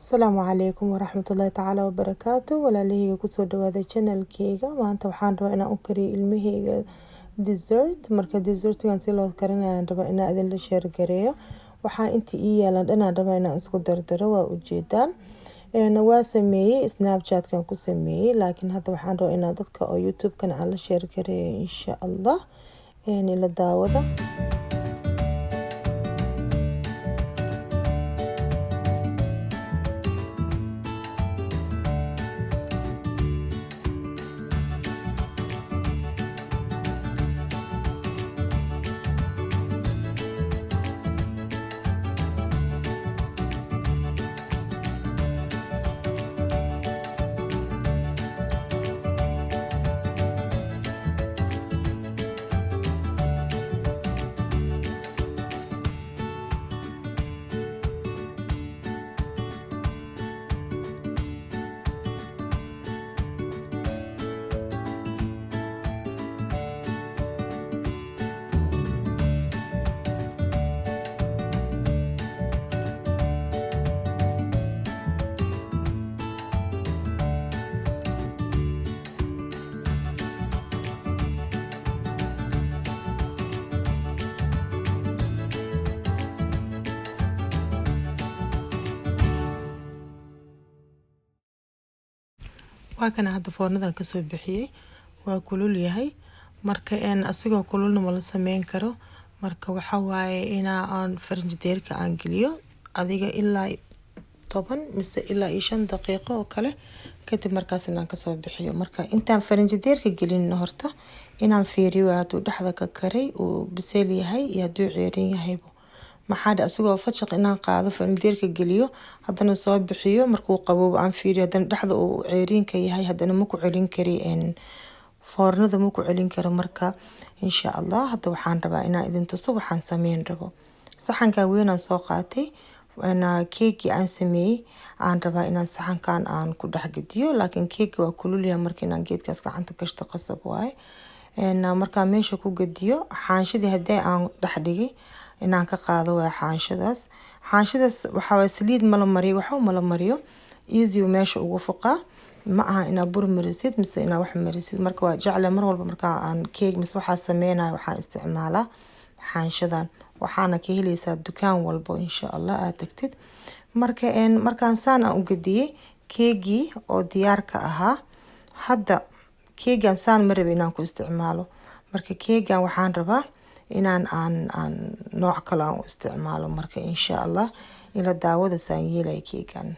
Asalaamu calaykum waraxmatullaahi tacaala wabarakaatu. Walaalahayga kusoo dhawaada channelkeyga. Maanta waxaan rabaa inaan u kariyo ilmahayga dessert. Marka dessertgan si loo karinayo aan rabaa inaan idinla share gareeyo. Waxaa inta ii yaalan dhanaan rabaa inaan isku dardaro, waa ujeedaan. Waa sameeyey Snapchat-kan ku sameeyey, laakiin hadda waxaan rabaa inaan dadka oo YouTube-kan aan la share gareeyo insha Allah. Ila daawada. waa kana hadda foornadan ka soo bixiyay, waa kulul yahay. Marka asigoo kululna ma la sameyn karo. Marka waxa waaye aan farinjeerka aan geliyo adiga ilaa 10 mise ilaa 5 daqiiqo oo kale, kadib markaas inaan ka soo bixiyo. Marka intaan farinjeerka gelin horta inaan fiiriyo hadduu dhexda ka karay uu biseel yahay iyo hadduu ceerin yahay. maxaa dhac asagoo fashaq inaan qaado farinjeerka geliyo haddana soo bixiyo markuu qaboobo aan fiiriyo haddana dhexda uu ceerinka yahay haddana ma ku celin kari foornada ma ku celin karo. Marka insha Allah hadda waxaan rabaa inaan idin tuso waxaan sameyn rabo. Saxanka weyn aan soo qaatay keeki aan sameeyay aan rabaa inaan saxankan aan ku dhex gediyo, laakiin keeki waa kulul yahay markii aan geedkaas gacanta gashto qasab waaye. marka meesha ku gediyo xaanshadii haddii aan dhex dhigay inaan ka qaado waa xaanshadaas waxa waa saliid mala mariyo, waxa mala mariyo easy meesha ugu fuqaa, ma aha ina bur marisid mise ina wax marisid. Marka waa jecel mar walba marka aan keeg mise waxa sameynayo waxaan isticmaalaa xaanshadan, waxaana ka helaysaa dukaan walbo insha Allah aad tagtid. markaan saan aan u gediyay keegii oo diyaarka ahaa, hadda keegan saan ma rabin inaan ku isticmaalo. Marka keegan waxaan rabaa inaan nooc kale aan u isticmaalo. Marka insha Allah ila daawada saan yeelay keegan.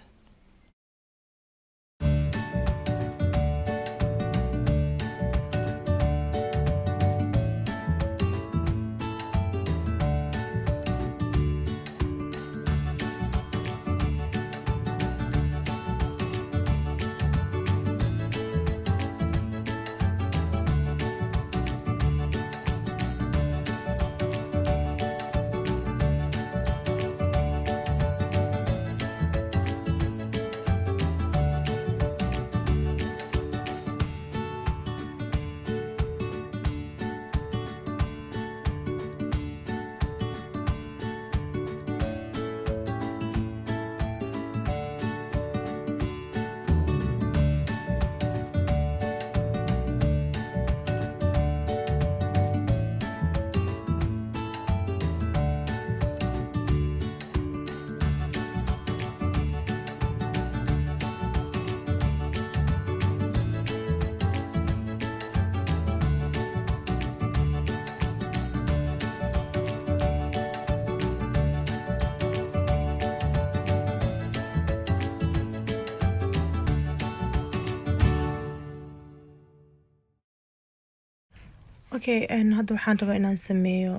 Okay, hadda waxaan rabaa inaan sameeyo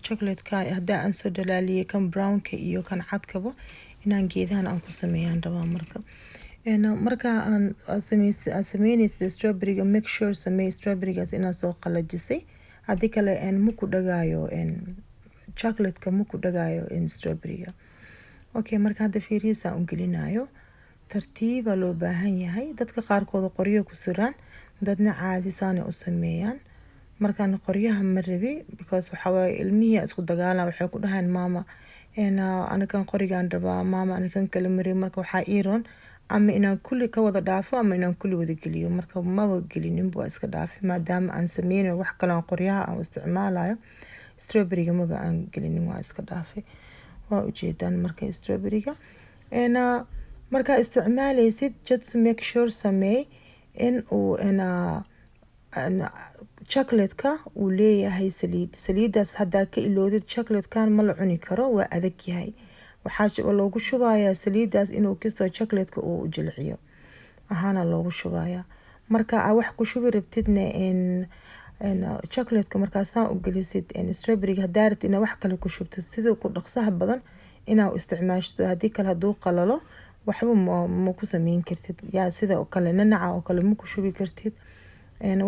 chocolate-ka hadda aan soo dhalaaliyay kan brown-ka iyo kan cadkaba inaan geedahan aan ku sameeyaan rabaa. marka aan sameynaysa strawberry-ga, make sure samee strawberry-gaas inaan soo qalajisay, haddii kale ma ku dhagaayo chocolate-ka ma ku dhagaayo strawberry-ga. Okay, marka hadda fiirihiisa aan u gelinayo tartiiba loo baahan yahay. Dadka qaarkood qoryo ku suraan, dadna caadi saanay u sameeyaan. markaan qoryaha ma rabi because waxa way ilmihi isku dagaalan waxay ku dhahaan mama anakan qorigaan rabaa maama anakan kala mariyo marka waxaa iiroon ama inaan kulli ka wada dhaafo ama inaan kulli wada geliyo marka maba gelinin waa iska dhaafi maadaama aan sameynayo wax kale aan qoryaha aan isticmaalayo strawberryga maba aan gelinin waa iska dhaafi waa ujeedaan marka strawberryga markaa isticmaalaysid just make sure sameey in uu chocolate-ka uu leeyahay saliidaas haddaa ka iloodid chocolate-kan ma la cuni karo waa adag yahay waxaa loogu shubayaa saliidaas inuu kastoo chocolate-ka uu jilciyo ahaana loogu shubayaa marka aa wax ku shubi rabtidna chocolate-ka markaasaan u gelisid strawberry-ga haddaa rabtid inaa wax kale ku shubto sida ku dhaqsaha badan inaa isticmaashto haddii kale hadduu qalalo waxba ma ku sameyn kartid yaa sida oo kale nanaca oo kale ma ku shubi kartid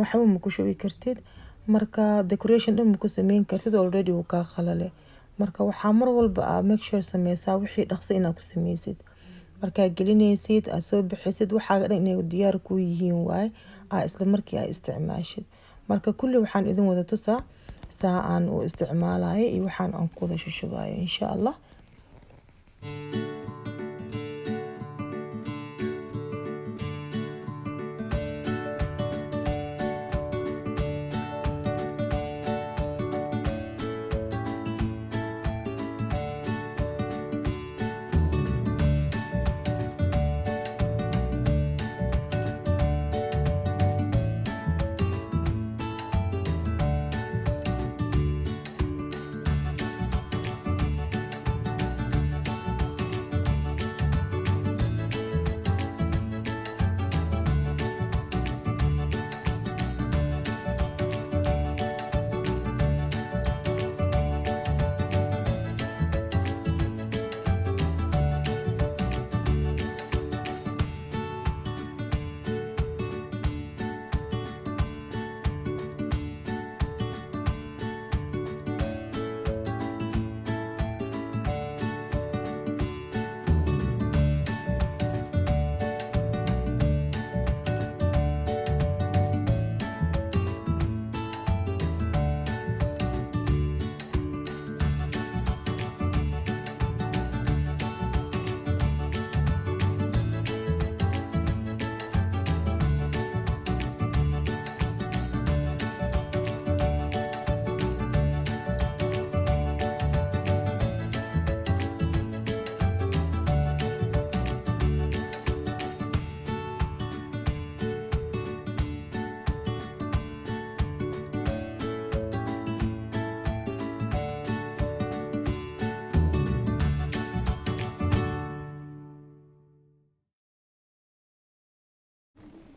waxba ma ku shubi kartid marka decoration dhan ma ku sameyn kartid already wuu kaa qalale marka waxaa mar walba make sure sameysaa wixii dhaqso inaad ku sameysid markaa gelinaysid aad soo bixisid waxaaga dhan inay diyaar ku yihiin waaye isla markii aad isticmaashid marka kulli waxaan idin wada tusaa saa aan u isticmaalayo iyo waxaan aan ku wada shushubayo insha Allah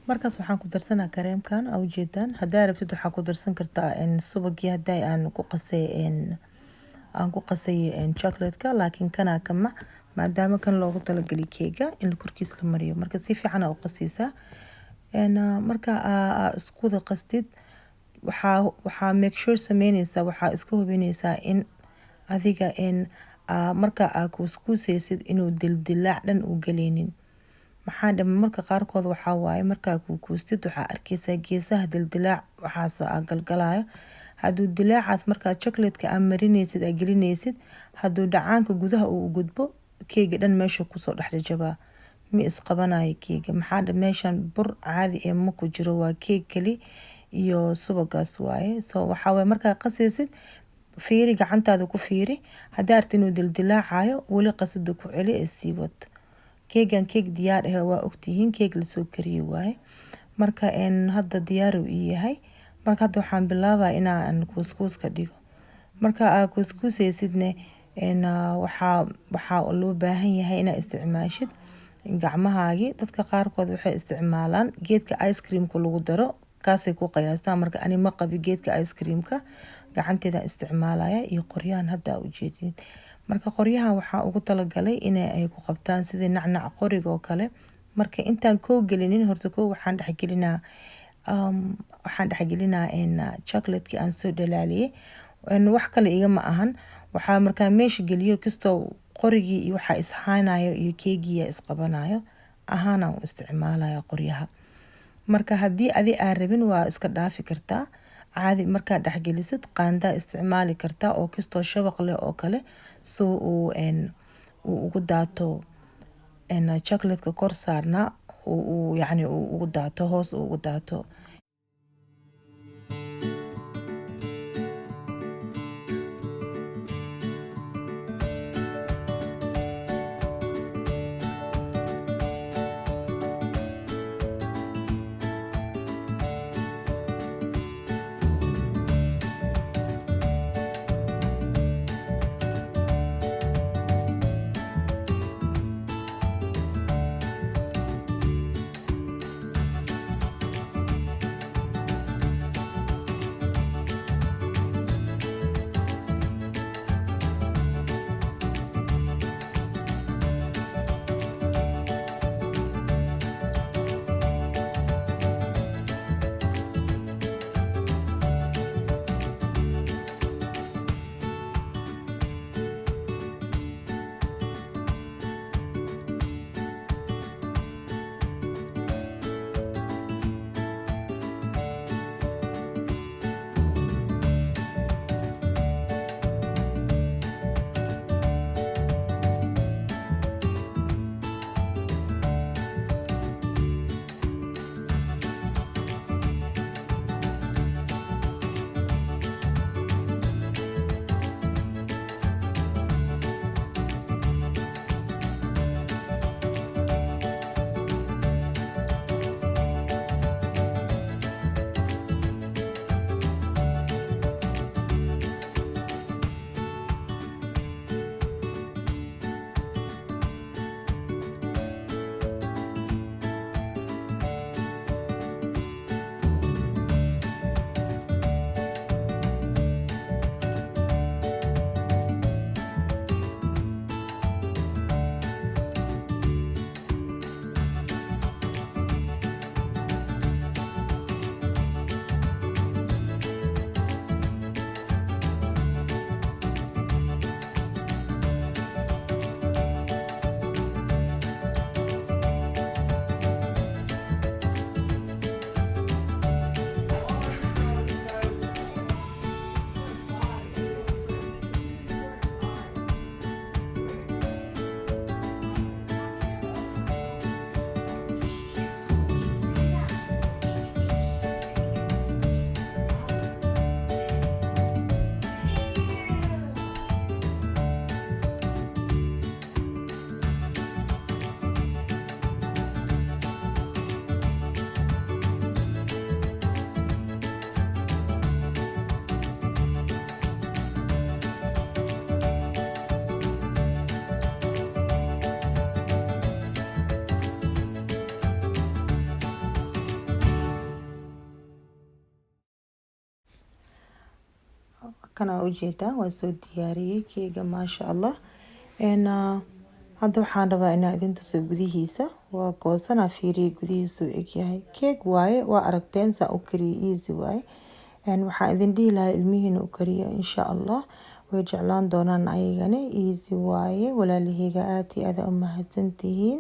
markaas waxaan ku darsanaa kareemkan oo ujeedaan hadaa rabtid waxaa ku darsan kartaa subagii haday aan ku qasay chocolate-ka laakiin kana kama maadaama kan loogu talagalay keega in korkiis la mariyo marka si fiican u qasaysaa marka isku wada qastid waxaa make sure sameynaysaa waxaa iska hubinaysaa in adiga marka aad kuskusaysid inuu dildilaac dhan u galeynin maxaa dhama marka qaarkood waxaa waaye markaa kuustid waxaa arkaysaa geesaha dildilaac waxaas galgalayo hadduu dilaacaas markaa chocolate-ka aad marinaysid aad gelinaysid hadduu dhacaanka gudaha uu gudbo keega dhan meesha kusoo dhexjabaa ma isqabanayo keega maxaa dhama meeshan bur caadi ee ma ku jiro waa keeg kali iyo subagaas waaye waxaa waaye markaa qasaysid fiiri gacantaada ku fiiri haddaa aragtid inuu dildilaacayo weli qasida ku celi ee sii wad keegan keeg diyaar ah waa ogtihiin keeg la soo kariyo waaye marka hadda diyaar uu yahay marka hadda waxaan bilaabaa inaan couscous ka dhigo marka aad couscousaysidna waxaa loo baahan yahay inaad isticmaashid gacmahaagi dadka qaarkood waxay isticmaalaan geedka ice cream-ka lagu daro kaasay ku qiyaastaan marka ani ma qabi geedka ice cream-ka gacanteeda isticmaalaya iyo qoryahan hadda ujeedin marka qoryahan waxaa ugu talagalay inay ku qabtaan sidii nacnac qoriga oo kale marka intaan koo gelinin horta koo waxaan dhexgelinaa chocolate-kii aan soo dhalaaliyay wax kale igama ahan waxaa markaa meesha geliyo kastoo qorigii iyo waxaa ishaanayo iyo keegiya isqabanayo ahaana u isticmaalaya qoryaha marka haddii adi aan rabin waa iska dhaafi kartaa caadi markaa dhexgelisid qaandaa isticmaali kartaa oo kastoo shabaq leh oo kale soo uu ugu daato chocolate-ka kor saarnaa uu yacni uu ugu daato hoos uu ugu daato. kana ujeedaa waa soo diyaariyay keega maasha Allah hadda waxaan rabaa inaan idin tuso gudihiisa waa goosana fiiriye gudihiisu egyahay keeg waaye waa aragteen saa u kariye easy waaye waxaan idin dhihi lahaa ilmihiina u kariyo insha Allah way jeclaan doonaan ayagana easy waaye walaalahayga aad iyo aad u mahadsantihiin